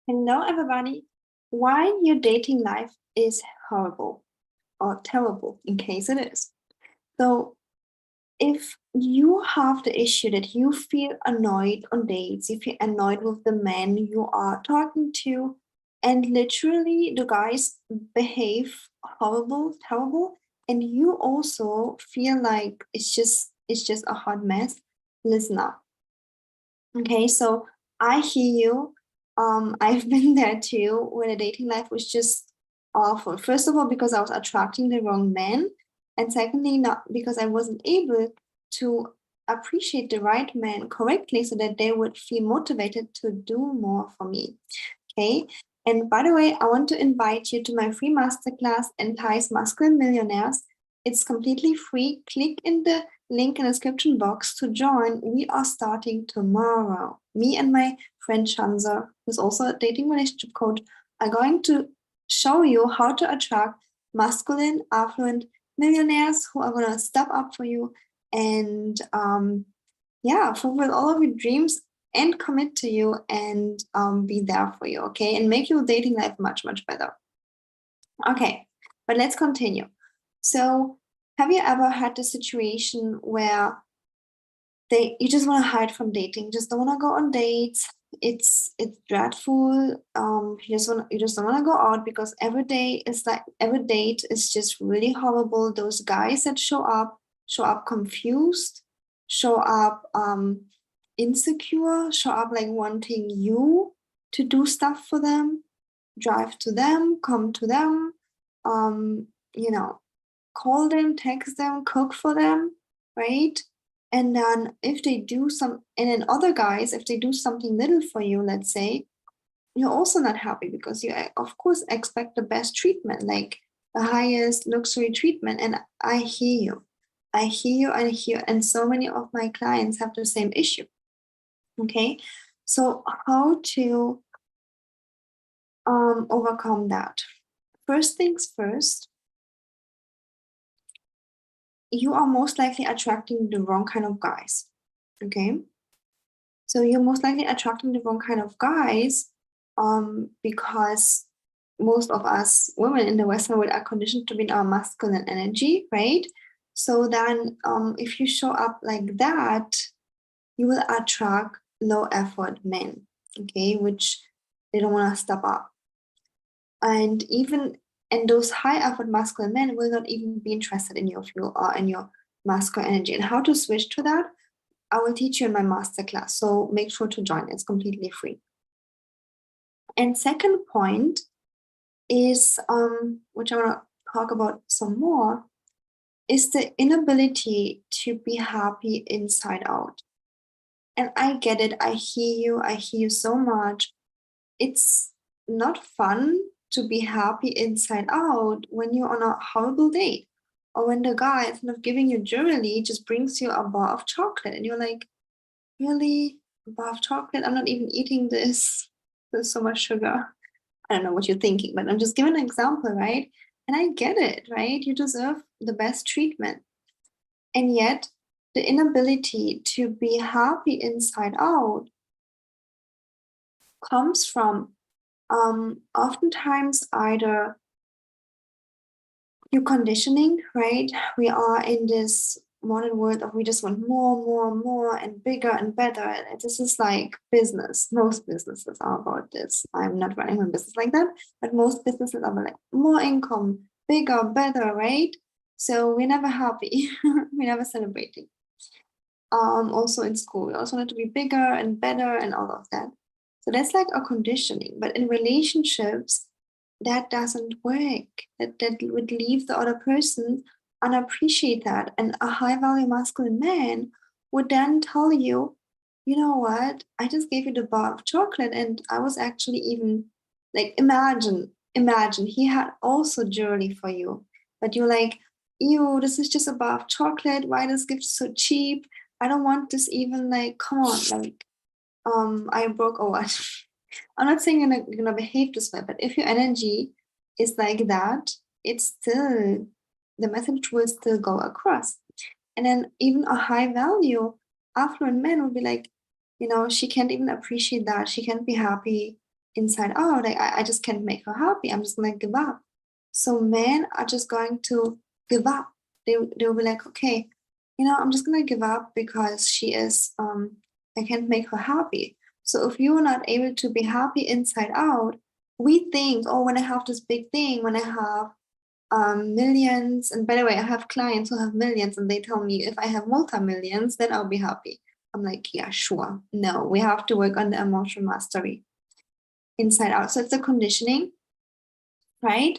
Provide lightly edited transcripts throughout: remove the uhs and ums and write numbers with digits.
Hello, everybody. Why your dating life is horrible or terrible, in case it is. So, if you have the issue that you feel annoyed on dates, you feel annoyed with the men you are talking to, and literally the guys behave horrible, terrible, and you also feel like it's just a hot mess, listen up. Okay, so I hear you. I've been there too, where the dating life was just awful. First of all, because I was attracting the wrong men, and secondly, not because I wasn't able to appreciate the right man correctly so that they would feel motivated to do more for me. Okay. And by the way, I want to invite you to my free masterclass, Entice Masculine Millionaires. It's completely free. Click in the link in the description box to join. We are starting tomorrow. Me and my friend Shanza, who's also a dating relationship coach, are going to show you how to attract masculine, affluent millionaires who are going to step up for you and fulfill all of your dreams and commit to you and be there for you, okay? And make your dating life much, much better. Okay, but let's continue. So, have you ever had a situation where you just want to hide from dating, just don't want to go on dates? It's dreadful. You just don't want to go out because every date is just really horrible. Those guys that show up confused, show up insecure, show up like wanting you to do stuff for them, drive to them, come to them, call them, text them, cook for them, right? And then if other guys, if they do something little for you, let's say, you're also not happy because you, of course, expect the best treatment, like the highest luxury treatment. And I hear you. I hear you. And so many of my clients have the same issue. Okay. So how to overcome that? First things first, you are most likely attracting the wrong kind of guys. Okay. So you're most likely attracting the wrong kind of guys because most of us women in the Western world are conditioned to be in our masculine energy, right? So then if you show up like that, you will attract low effort men, okay, which they don't want to step up. And those high effort masculine men will not even be interested in your fuel or in your masculine energy. And how to switch to that, I will teach you in my masterclass. So make sure to join. It's completely free. And second point is, which I want to talk about some more, is the inability to be happy inside out. And I get it. I hear you so much. It's not fun to be happy inside out when you're on a horrible date, or when the guy, instead of giving you jewelry, just brings you a bar of chocolate and you're like, really? A bar of chocolate? I'm not even eating this. There's so much sugar. I don't know what you're thinking, but I'm just giving an example, right? And I get it, right? You deserve the best treatment. And yet, the inability to be happy inside out comes from oftentimes either your conditioning, right? We are in this modern world of we just want more, and bigger and better. And this is like business. Most businesses are about this. I'm not running my business like that, but most businesses are like more income, bigger, better, right? So we're never happy. We're never celebrating. Also in school, we also want it to be bigger and better and all of that. So that's like a conditioning. But in relationships, that doesn't work. That would leave the other person unappreciate that. And a high value masculine man would then tell you, you know what, I just gave you the bar of chocolate and I was actually even like, imagine he had also jewelry for you, but you're like, ew, this is just a bar of chocolate. Why this gift so cheap? I don't want this even, like, come on, like, I broke or what? I'm not saying you're gonna behave this way, but if your energy is like that, it's still, the message will still go across. And then even a high value affluent man would be like, she can't even appreciate that. She can't be happy inside out, like I just can't make her happy. I'm just gonna give up. So men are just going to give up. They'll be like, okay, I'm just gonna give up because she is I can't make her happy. So if you're not able to be happy inside out, we think, oh, when I have this big thing, when I have millions, and by the way, I have clients who have millions and they tell me if I have multi-millions, then I'll be happy. I'm like, yeah, sure. No, we have to work on the emotional mastery inside out. So it's a conditioning, right?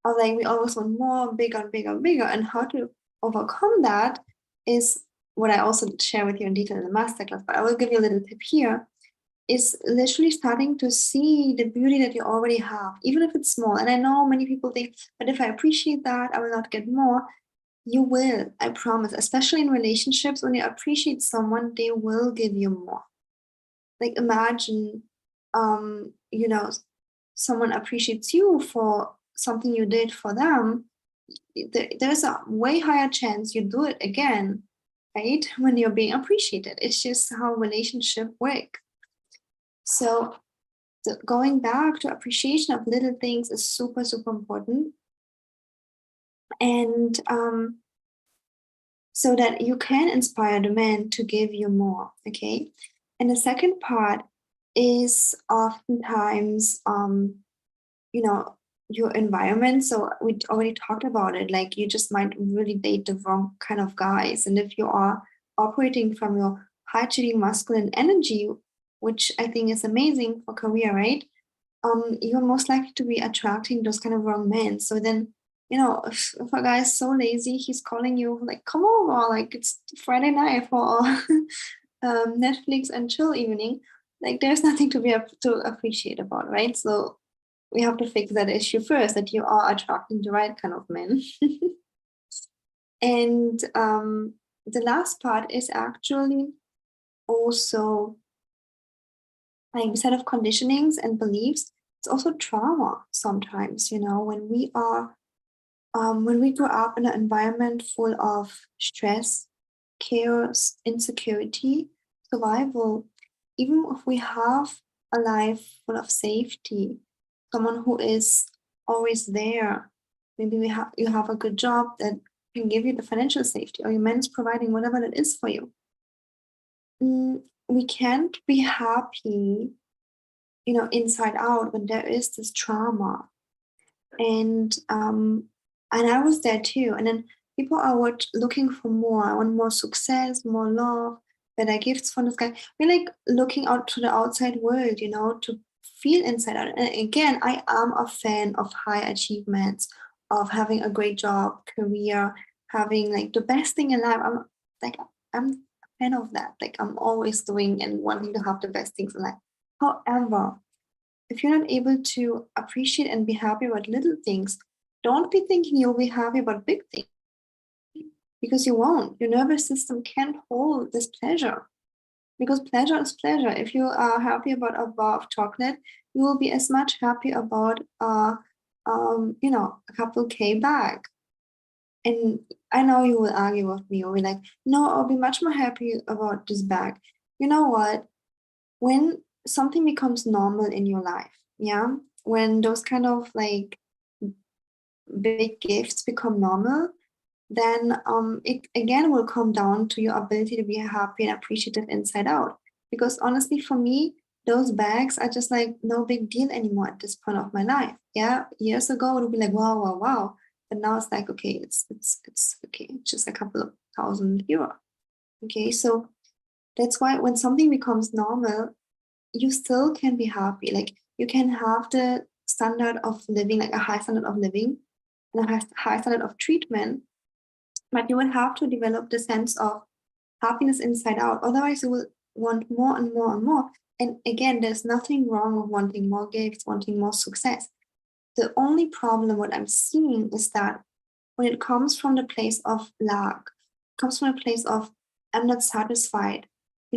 Of like we always want more, bigger, bigger, bigger. And how to overcome that is what I also share with you in detail in the masterclass, but I will give you a little tip here, is literally starting to see the beauty that you already have, even if it's small. And I know many people think, but if I appreciate that, I will not get more. You will, I promise, especially in relationships, when you appreciate someone, they will give you more. Like imagine, someone appreciates you for something you did for them. There's a way higher chance you do it again, right? When you're being appreciated. It's just how relationships work. So going back to appreciation of little things is super, super important. And so that you can inspire the man to give you more, okay? And the second part is oftentimes, your environment. So we already talked about it, like you just might really date the wrong kind of guys. And if you are operating from your high-achieving masculine energy, which I think is amazing for career, right? You're most likely to be attracting those kind of wrong men. So then, if a guy is so lazy, he's calling you like, come over, like it's Friday night for Netflix and chill evening. Like there's nothing to appreciate about, right? So we have to fix that issue first, that you are attracting the right kind of men. And the last part is actually also like instead of conditionings and beliefs, it's also trauma sometimes, when we grow up in an environment full of stress, chaos, insecurity, survival, even if we have a life full of safety, someone who is always there, maybe you have a good job that can give you the financial safety, or your man is providing whatever that is for you. We can't be happy, inside out when there is this trauma. And I was there too. And then people are looking for more. I want more success, more love, better gifts from this guy. We're like looking out to the outside world, to feel inside out. And again, I am a fan of high achievements, of having a great job, career, having like the best thing in life. I'm a fan of that. Like I'm always doing and wanting to have the best things in life. However, if you're not able to appreciate and be happy about little things, don't be thinking you'll be happy about big things, because you won't. Your nervous system can't hold this pleasure, because pleasure is pleasure. If you are happy about a bar of chocolate, you will be as much happy about a couple K bag. And I know you will argue with me, or be like, no, I'll be much more happy about this bag. You know what? When something becomes normal in your life, yeah, when those kind of like big gifts become normal, then it again will come down to your ability to be happy and appreciative inside out. Because honestly, for me, those bags are just like no big deal anymore at this point of my life. Yeah, years ago it would be like wow, wow, wow, but now it's like okay, it's okay, it's just a couple of €1,000. Okay, so that's why when something becomes normal, you still can be happy. Like you can have the standard of living, like a high standard of living and a high standard of treatment, but you will have to develop the sense of happiness inside out. Otherwise, you will want more and more and more. And again, there's nothing wrong with wanting more gifts, wanting more success. The only problem, what I'm seeing, is that when it comes from the place of lack, it comes from a place of I'm not satisfied.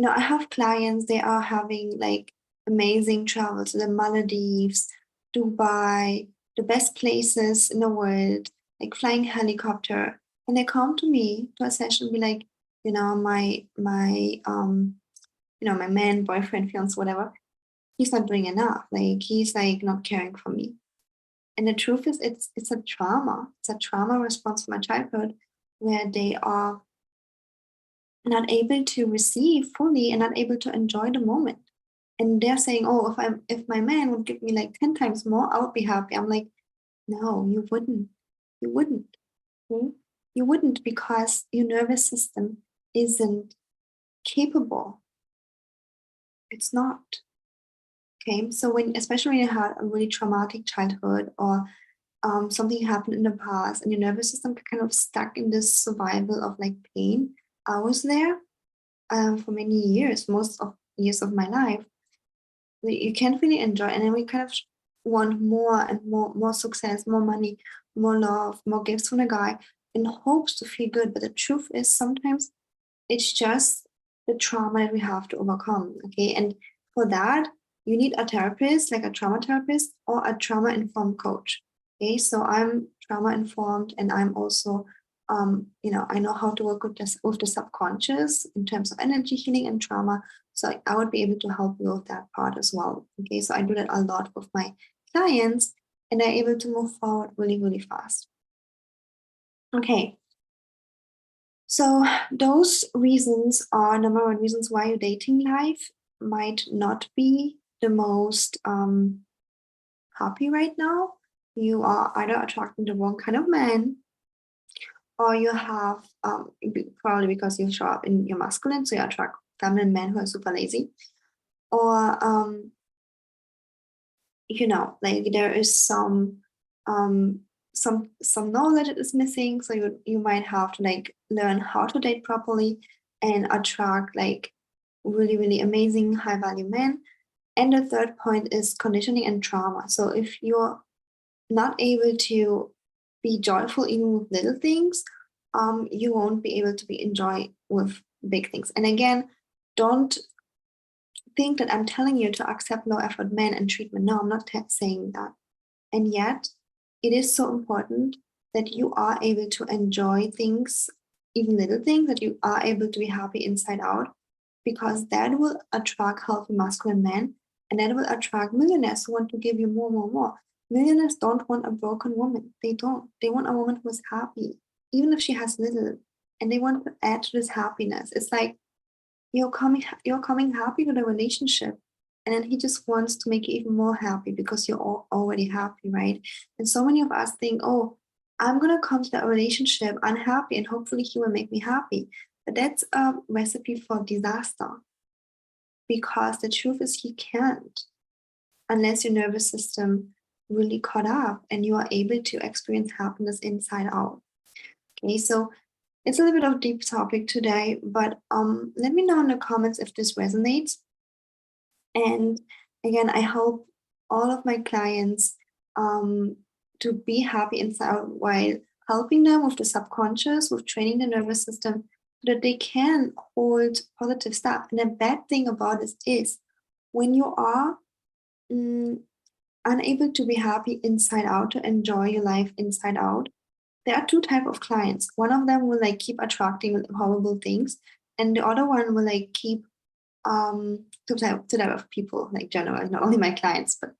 I have clients, they are having like amazing travels to the Maldives, Dubai, the best places in the world, like flying helicopter. And they come to me to a session and be like, my man, boyfriend, fiance, whatever, he's not doing enough. Like he's like not caring for me. And the truth is it's a trauma. It's a trauma response from my childhood where they are not able to receive fully and not able to enjoy the moment. And they're saying, oh, if my man would give me like 10 times more, I would be happy. I'm like, no, you wouldn't. You wouldn't. Okay? You wouldn't because your nervous system isn't capable. It's not. Okay. So especially when you had a really traumatic childhood or something happened in the past and your nervous system kind of stuck in this survival of like pain. I was there for many years, most of years of my life. You can't really enjoy, and then we kind of want more and more success, more money, more love, more gifts from the guy in hopes to feel good. But the truth is sometimes it's just the trauma that we have to overcome. Okay. And for that, you need a therapist, like a trauma therapist or a trauma informed coach. Okay. So I'm trauma informed and I'm also, I know how to work with the subconscious in terms of energy healing and trauma. So I would be able to help you with that part as well. Okay. So I do that a lot with my clients and they're able to move forward really, really fast. Okay. So those reasons are number one reasons why your dating life might not be the most happy right now. You are either attracting the wrong kind of man, or you have probably because you show up in your masculine, so you attract feminine men who are super lazy, or like there is um some knowledge that is missing, so you might have to like learn how to date properly and attract like really really amazing high value men. And the third point is conditioning and trauma. So if you're not able to be joyful even with little things, you won't be able to be enjoy with big things. And again, don't think that I'm telling you to accept low effort men and treatment. No, I'm not saying that. And yet, it is so important that you are able to enjoy things, even little things, that you are able to be happy inside out, because that will attract healthy masculine men and that will attract millionaires who want to give you more, more, more. Millionaires don't want a broken woman. They don't. They want a woman who is happy, even if she has little, and they want to add to this happiness. It's like you're coming happy to the relationship and then he just wants to make you even more happy because you're already happy, right? And so many of us think, oh, I'm going to come to that relationship unhappy and hopefully he will make me happy. But that's a recipe for disaster, because the truth is he can't unless your nervous system really caught up and you are able to experience happiness inside out. Okay, so it's a little bit of deep topic today, but let me know in the comments if this resonates. And again, I help all of my clients to be happy inside out while helping them with the subconscious, with training the nervous system so that they can hold positive stuff. And the bad thing about this is when you are unable to be happy inside out, to enjoy your life inside out, there are two type of clients. One of them will like keep attracting horrible things, and the other one will like keep to type of people, like general, not only my clients, but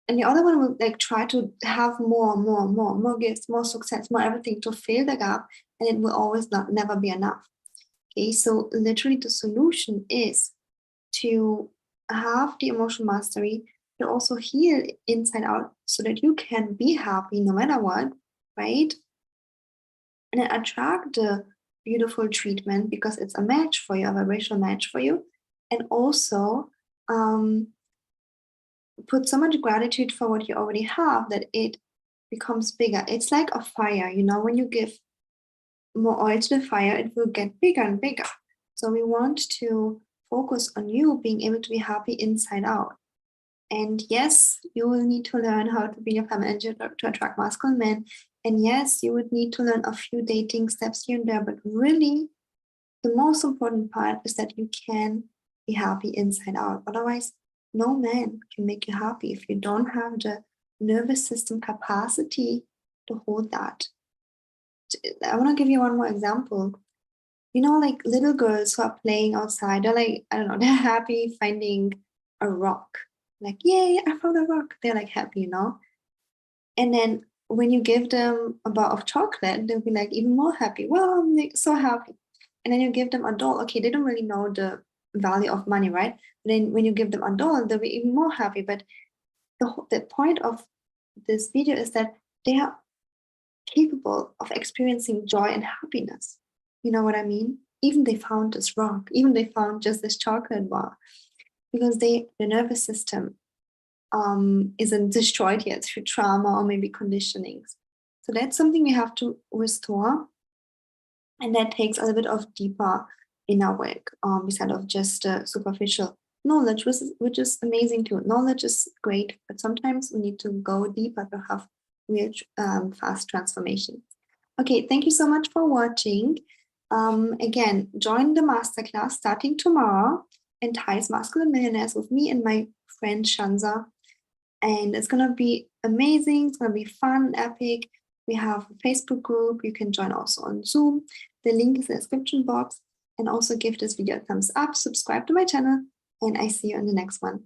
and the other one will like try to have more gifts, more success, more everything to fill the gap, and it will always not never be enough. Okay, so literally the solution is to have the emotional mastery, to also heal inside out so that you can be happy no matter what, right? And then attract the beautiful treatment because it's a match for you, a vibrational match for you. And also put so much gratitude for what you already have that it becomes bigger. It's like a fire, when you give more oil to the fire, it will get bigger and bigger. So we want to focus on you being able to be happy inside out. And yes, you will need to learn how to be a feminine to attract masculine men. And yes, you would need to learn a few dating steps here and there. But really, the most important part is that you can be happy inside out. Otherwise, no man can make you happy if you don't have the nervous system capacity to hold that. I want to give you one more example. Like little girls who are playing outside, they're like, I don't know, they're happy finding a rock. like, yay, I found a rock. They're like happy, And then when you give them a bar of chocolate, they'll be like even more happy. Wow, I'm like so happy. And then you give them a doll. Okay, they don't really know the value of money, right? But then when you give them a doll, they'll be even more happy. But the point of this video is that they are capable of experiencing joy and happiness. You know what I mean? Even they found this rock, even they found just this chocolate bar, because the nervous system isn't destroyed yet through trauma or maybe conditionings. So that's something we have to restore. And that takes a little bit of deeper inner work, instead of just superficial knowledge, which is amazing too. Knowledge is great, but sometimes we need to go deeper to have real fast transformation. Okay, thank you so much for watching. Again, join the masterclass starting tomorrow, Entice Masculine Millionaires with me and my friend Shanza. And it's going to be amazing. It's going to be fun, epic. We have a Facebook group. You can join also on Zoom. The link is in the description box. And also give this video a thumbs up, subscribe to my channel, and I see you in the next one.